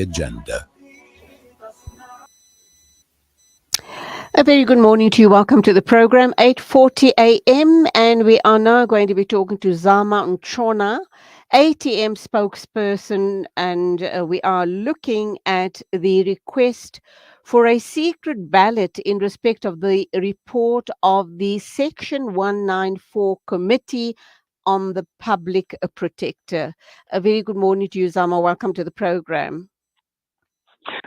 agenda. A very good morning to you. Welcome to the program, 8:40 a.m. And we are now going to be talking to Zama Ntshona, ATM spokesperson, and we are looking at the request for a secret ballot in respect of the report of the Section 194 Committee on the Public Protector. A very good morning to you, Zama. Welcome to the program.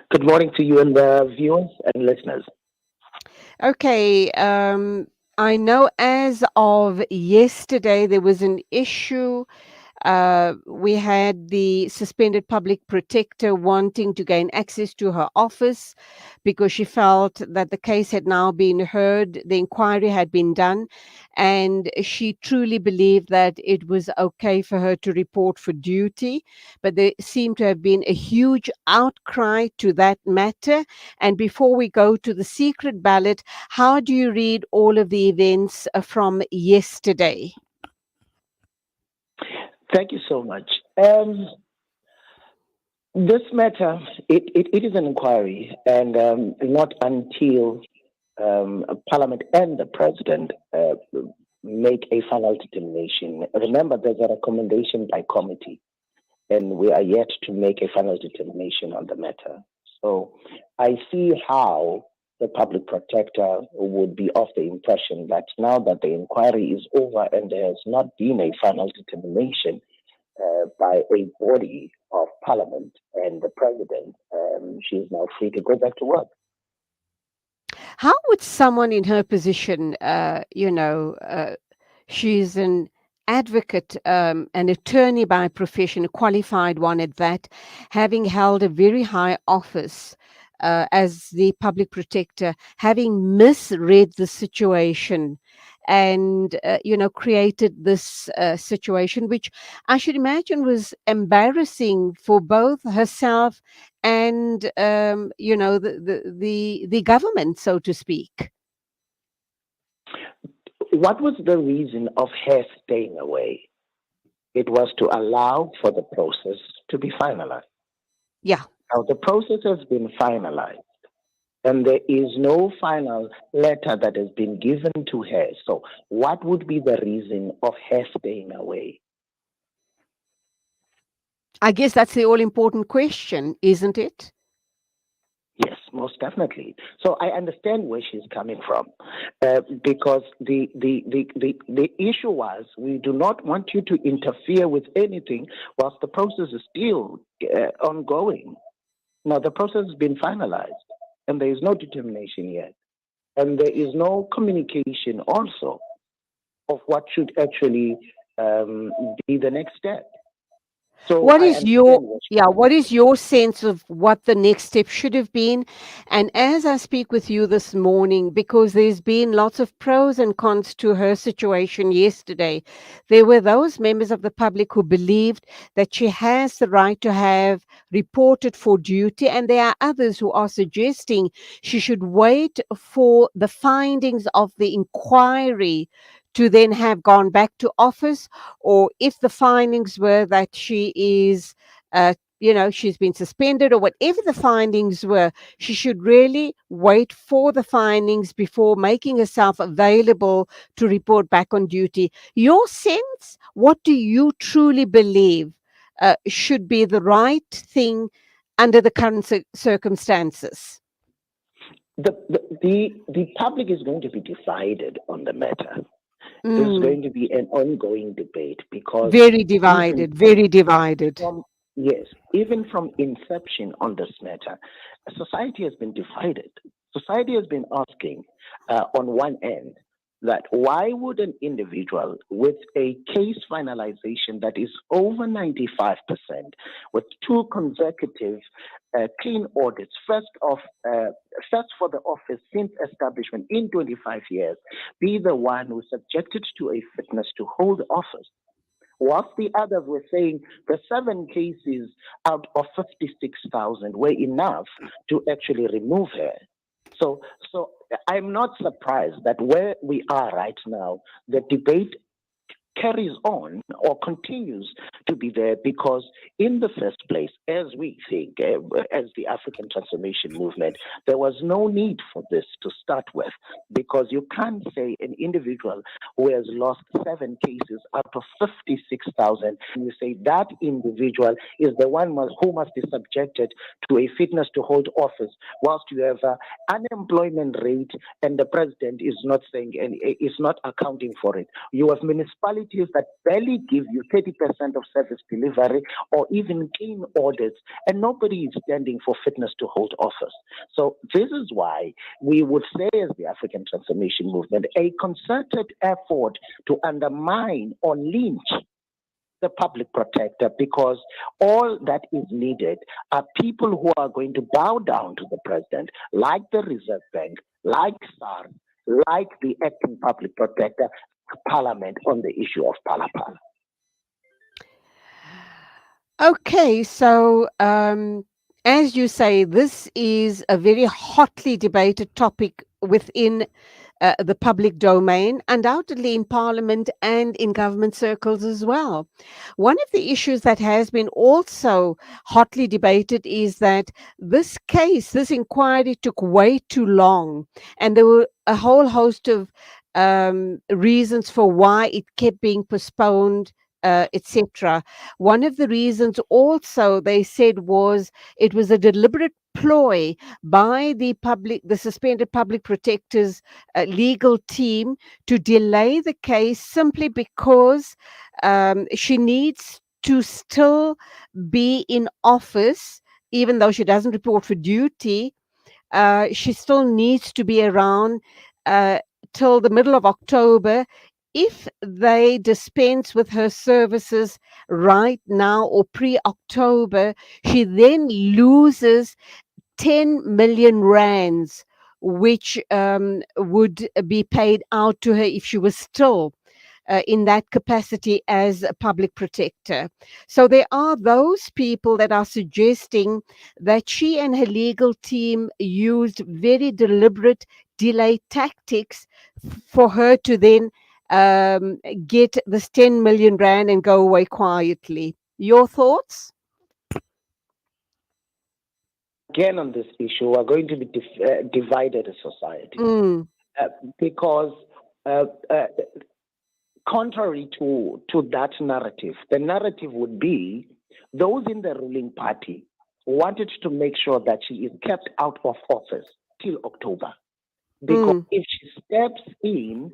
Good morning to you and the viewers and listeners. Okay, I know as of yesterday there was an issue. We had the suspended public protector wanting to gain access to her office because she felt that the case had now been heard, the inquiry had been done, and she truly believed that it was okay for her to report for duty. But there seemed to have been a huge outcry to that matter. And before we go to the secret ballot, how do you read all of the events from yesterday? Thank you so much. This matter, it is an inquiry, and not until Parliament and the President make a final determination. Remember, there's a recommendation by committee, and we are yet to make a final determination on the matter. So I see how the public protector would be of the impression that now that the inquiry is over and there has not been a final determination by a body of Parliament and the President, she is now free to go back to work. How would someone in her position, she's an advocate, an attorney by profession, a qualified one at that, having held a very high office as the public protector, having misread the situation and, created this situation, which I should imagine was embarrassing for both herself and, the government, so to speak. What was the reason of her staying away? It was to allow for the process to be finalized. Yeah. Now, the process has been finalized, and there is no final letter that has been given to her. So, what would be the reason of her staying away? I guess that's the all important question, isn't it? Yes, most definitely. So I understand where she's coming from, because the issue was we do not want you to interfere with anything whilst the process is still ongoing. Now the process has been finalized, and there is no determination yet, and there is no communication also of what should actually be the next step. So What I is understand where she's what coming is your sense of what the next step should have been? And as I speak with you this morning, because there's been lots of pros and cons to her situation yesterday, there were those members of the public who believed that she has the right to have reported for duty, and there are others who are suggesting she should wait for the findings of the inquiry to then have gone back to office, or if the findings were that she is, she's been suspended, or whatever the findings were, she should really wait for the findings before making herself available to report back on duty. Your sense, what do you truly believe should be the right thing under the current circumstances? The public is going to be divided on the matter. There's Mm, going to be an ongoing debate because very even divided, very divided. from yes, even from inception on this matter, society has been divided. Society has been asking, on one end, that why would an individual with a case finalization that is over 95%, with two consecutive clean audits, first for the office since establishment in 25 years, be the one who's subjected to a fitness to hold office? Whilst the others were saying the 7 cases out of 56,000 were enough to actually remove her. So I'm not surprised that where we are right now, the debate carries on or continues to be there because, in the first place, as we think, as the African Transformation Movement, there was no need for this to start with, because you can't say an individual who has lost 7 cases out of 56,000, and you say that individual is the one who must be subjected to a fitness to hold office, whilst you have unemployment rate and the president is not saying and is not accounting for it. You have municipalities that barely give you 30% of service delivery or even clean audits, and nobody is standing for fitness to hold office. So this is why we would say, as the African Transformation Movement, a concerted effort to undermine or lynch the public protector, because all that is needed are people who are going to bow down to the president, like the Reserve Bank, like SARS, like the acting public protector, Parliament on the issue of Palapala. Okay, so as you say, this is a very hotly debated topic within the public domain, undoubtedly in Parliament and in government circles as well. One of the issues that has been also hotly debated is that this case, this inquiry took way too long, and there were a whole host of reasons for why it kept being postponed. Etc. One of the reasons also they said was it was a deliberate ploy by the suspended public protector's legal team to delay the case simply because she needs to still be in office, even though she doesn't report for duty. She still needs to be around uh, till the middle of October. If they dispense with her services right now or pre October, she then loses 10 million rands, which would be paid out to her if she was still in that capacity as a public protector. So there are those people that are suggesting that she and her legal team used very deliberate delay tactics for her to then get this 10 million rand and go away quietly. Your thoughts? Again, on this issue, we're going to be divided as society, Mm, uh, because uh, uh, contrary to that narrative, the narrative would be those in the ruling party wanted to make sure that she is kept out of office till October. Because mm, if she steps in,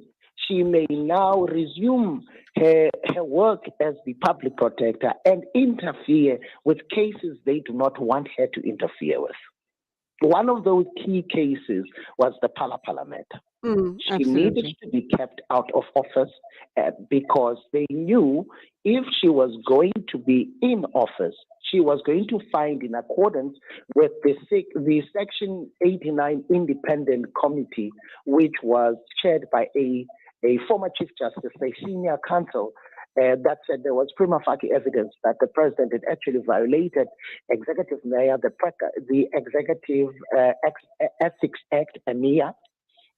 she may now resume her work as the public protector and interfere with cases they do not want her to interfere with. One of those key cases was the Palapala matter. She needed absolutely. to be kept out of office because they knew if she was going to be in office, she was going to find, in accordance with the Section 89 Independent Committee, which was chaired by a former Chief Justice, a senior counsel, that said there was prima facie evidence that the president had actually violated Executive Mayor, the Executive Ethics Act, EMEA,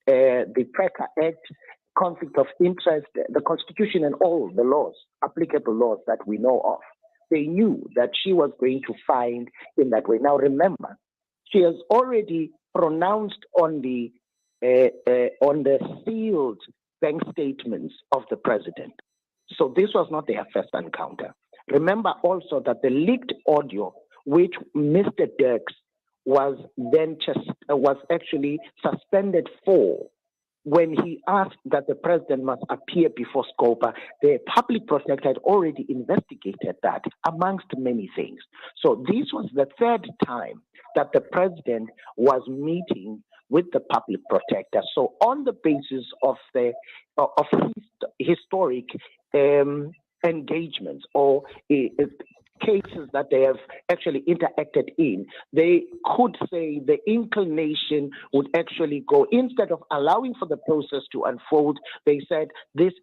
the PRECA Act, conflict of interest, the Constitution, and all the laws, applicable laws that we know of. They knew that she was going to find in that way. Now, remember, she has already pronounced on the sealed bank statements of the president. So this was not their first encounter. Remember also that the leaked audio, which Mr. Dirks was actually suspended for, when he asked that the president must appear before Scopa, the public protector had already investigated that, amongst many things. So this was the third time that the president was meeting with the public protector. So on the basis of historic engagements or cases that they have actually interacted in, they could say the inclination would actually go, instead of allowing for the process to unfold, they said this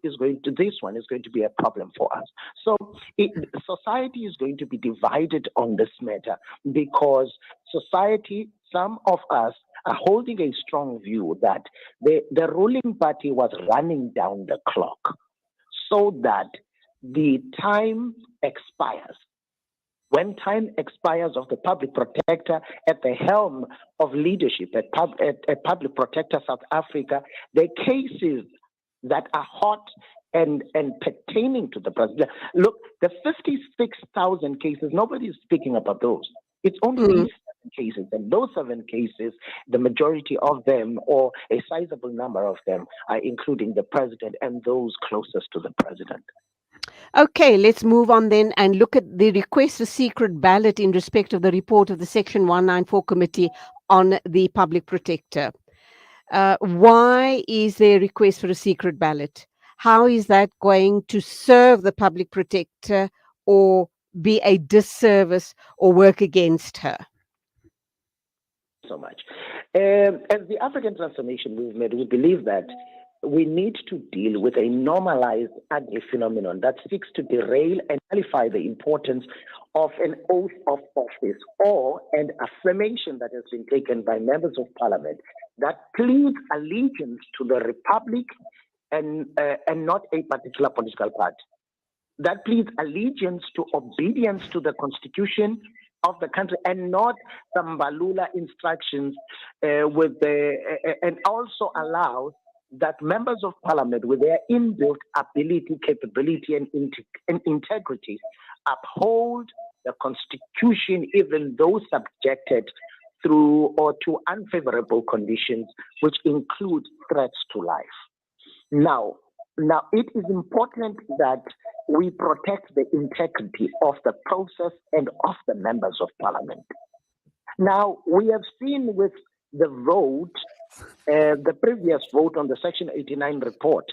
one is going to be a problem for us. So society is going to be divided on this matter, because society, some of us are holding a strong view that the ruling party was running down the clock. so that the time expires. When time expires of the public protector at the helm of leadership at Public Protector South Africa, the cases that are hot and pertaining to the president. Look, the 56,000 cases, nobody is speaking about those. It's only Mm. these 7 cases, and those 7 cases, the majority of them, or a sizable number of them, are including the president and those closest to the president. Okay, let's move on then and look at the request for secret ballot in respect of the report of the Section 194 Committee on the Public Protector. Why is there a request for a secret ballot? How is that going to serve the public protector or be a disservice or work against her? So much. As the African Transformation Movement, we believe that we need to deal with a normalized ugly phenomenon that seeks to derail and nullify the importance of an oath of office or an affirmation that has been taken by members of parliament that pleads allegiance to the republic and not a particular political party. That pleads allegiance to obedience to the constitution of the country and not some Balula instructions and also allows that members of parliament with their inbuilt ability, capability, and integrity uphold the constitution even though subjected through or to unfavorable conditions, which include threats to life. Now, it is important that we protect the integrity of the process and of the members of parliament. Now, we have seen with the vote, the previous vote on the Section 89 report,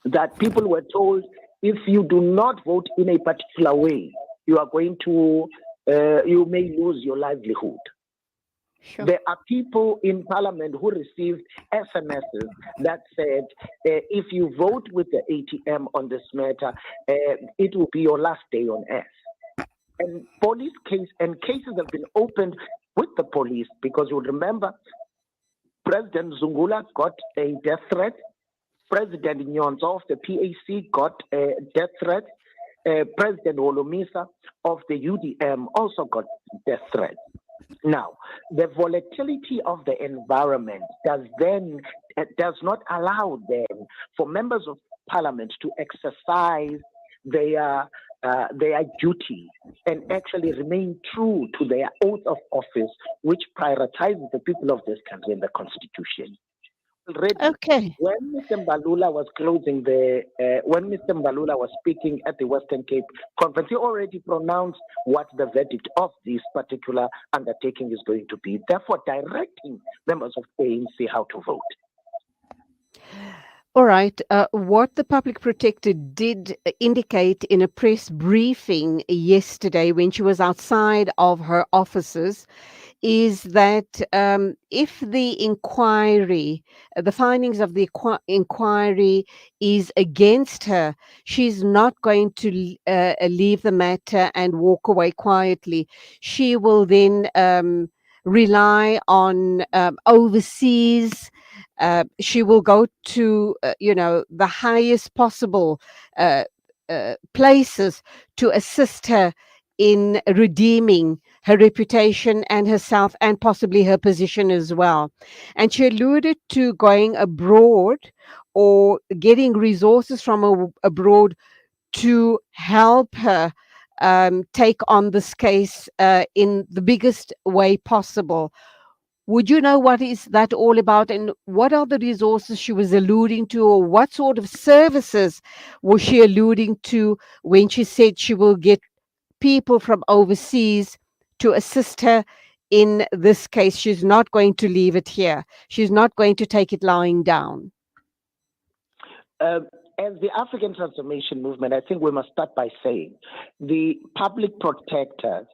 that people were told if you do not vote in a particular way, you are going to, you may lose your livelihood. Sure. There are people in parliament who received SMSs that said, if you vote with the ATM on this matter, it will be your last day on earth. And cases have been opened with the police because you remember President Zungula got a death threat. President Nyonzo of the PAC got a death threat. President Holomisa of the UDM also got death threat. Now, the volatility of the environment does not allow them for members of parliament to exercise their duty and actually remain true to their oath of office, which prioritizes the people of this country and the constitution. Already, okay. When Mr. Mbalula was when Mr. Mbalula was speaking at the Western Cape conference, he already pronounced what the verdict of this particular undertaking is going to be, therefore directing members of ANC how to vote. All right. What the public protector did indicate in a press briefing yesterday when she was outside of her offices is that if the inquiry, the findings of the inquiry is against her, she's not going to leave the matter and walk away quietly. She will then rely on overseas. She will go to, the highest possible places to assist her in redeeming her reputation and herself and possibly her position as well. And she alluded to going abroad or getting resources from abroad to help her take on this case in the biggest way possible. Would you know what is that all about and what are the resources she was alluding to, or what sort of services was she alluding to when she said she will get people from overseas to assist her in this case? She's not going to leave it here. She's not going to take it lying down. As the African Transformation Movement, I think we must start by saying the public protector,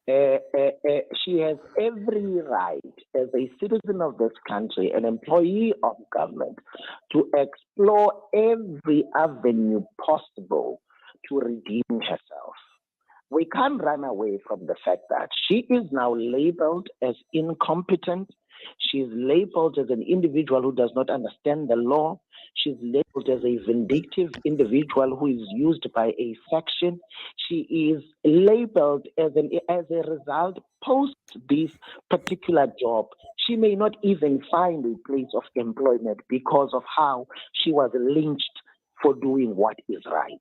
she has every right as a citizen of this country, an employee of government, to explore every avenue possible to redeem herself. We can't run away from the fact that she is now labeled as incompetent. She is labeled as an individual who does not understand the law. She's labeled as a vindictive individual who is used by a section. She is labeled as a result post this particular job. She may not even find a place of employment because of how she was lynched for doing what is right.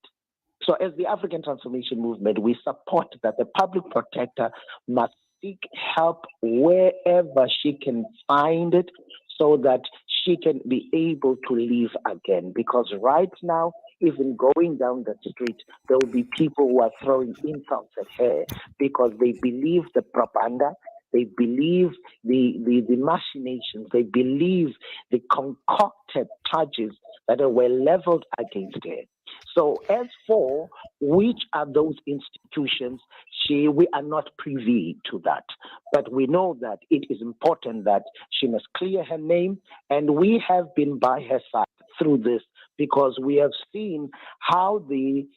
So, as the African Transformation Movement, we support that the public protector must seek help wherever she can find it so that she can be able to live again. Because right now, even going down the street, there will be people who are throwing insults at her because they believe the propaganda. They believe the machinations. They believe the concocted charges that were leveled against her. So, as for which are those institutions, we are not privy to that. But we know that it is important that she must clear her name, and we have been by her side through this because we have seen how the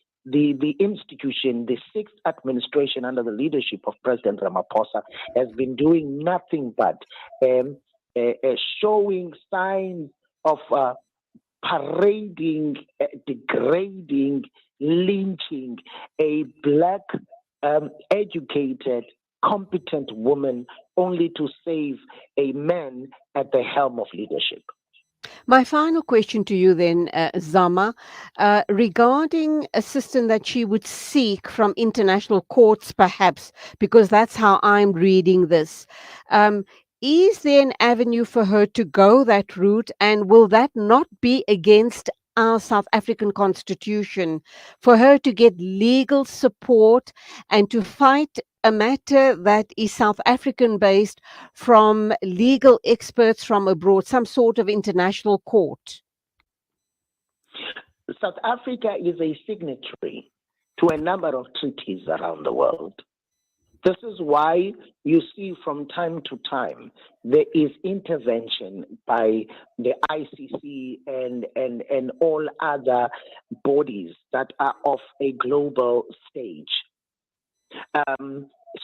institution, the sixth administration under the leadership of President Ramaphosa, has been doing nothing but showing signs of parading, degrading, lynching a black, educated, competent woman only to save a man at the helm of leadership. My final question to you then, Zama, regarding assistance that she would seek from international courts, perhaps, because that's how I'm reading this. Um, is there an avenue for her to go that route, and will that not be against our South African constitution for her to get legal support and to fight a matter that is South African based from legal experts from abroad, some sort of international court? South Africa is a signatory to a number of treaties around the world. This is why you see from time to time there is intervention by the ICC and all other bodies that are of a global stage.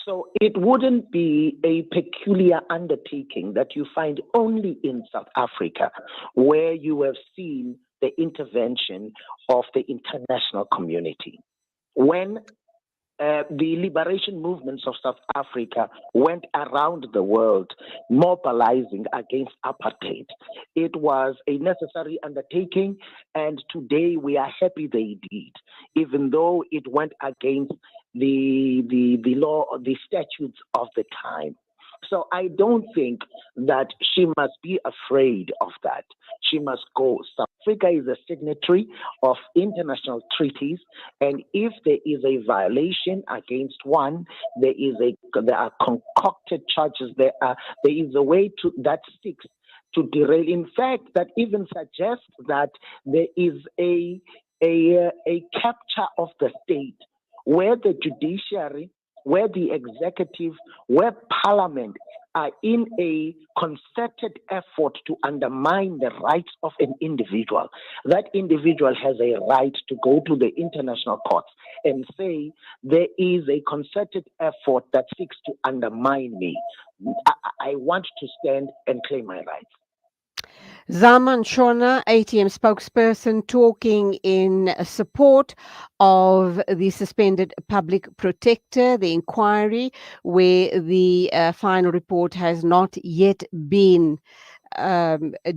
So it wouldn't be a peculiar undertaking that you find only in South Africa, where you have seen the intervention of the international community. When the liberation movements of South Africa went around the world mobilizing against apartheid, it was a necessary undertaking, and today we are happy they did, even though it went against the law, the statutes of the time. So I don't think that she must be afraid of that. She must go. South Africa is a signatory of international treaties, and if there is a violation against one, there are concocted charges. There is a way to that seeks to derail. In fact, that even suggests that there is a capture of the state where the judiciary, where the executive, where parliament are in a concerted effort to undermine the rights of an individual. That individual has a right to go to the international courts and say, there is a concerted effort that seeks to undermine me. I want to stand and claim my rights. Zama Ntshona, ATM spokesperson, talking in support of the suspended public protector, the inquiry, where the final report has not yet been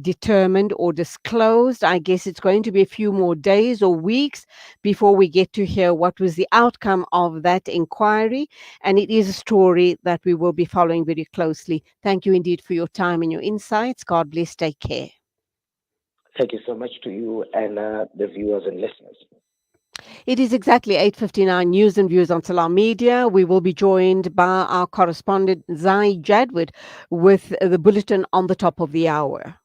determined or disclosed. I guess it's going to be a few more days or weeks before we get to hear what was the outcome of that inquiry. And it is a story that we will be following very closely. Thank you indeed for your time and your insights. God bless. Take care. Thank you so much to you and the viewers and listeners. It is exactly 8:59 news and views on Salam Media. We will be joined by our correspondent Zai Jadwid with the bulletin on the top of the hour.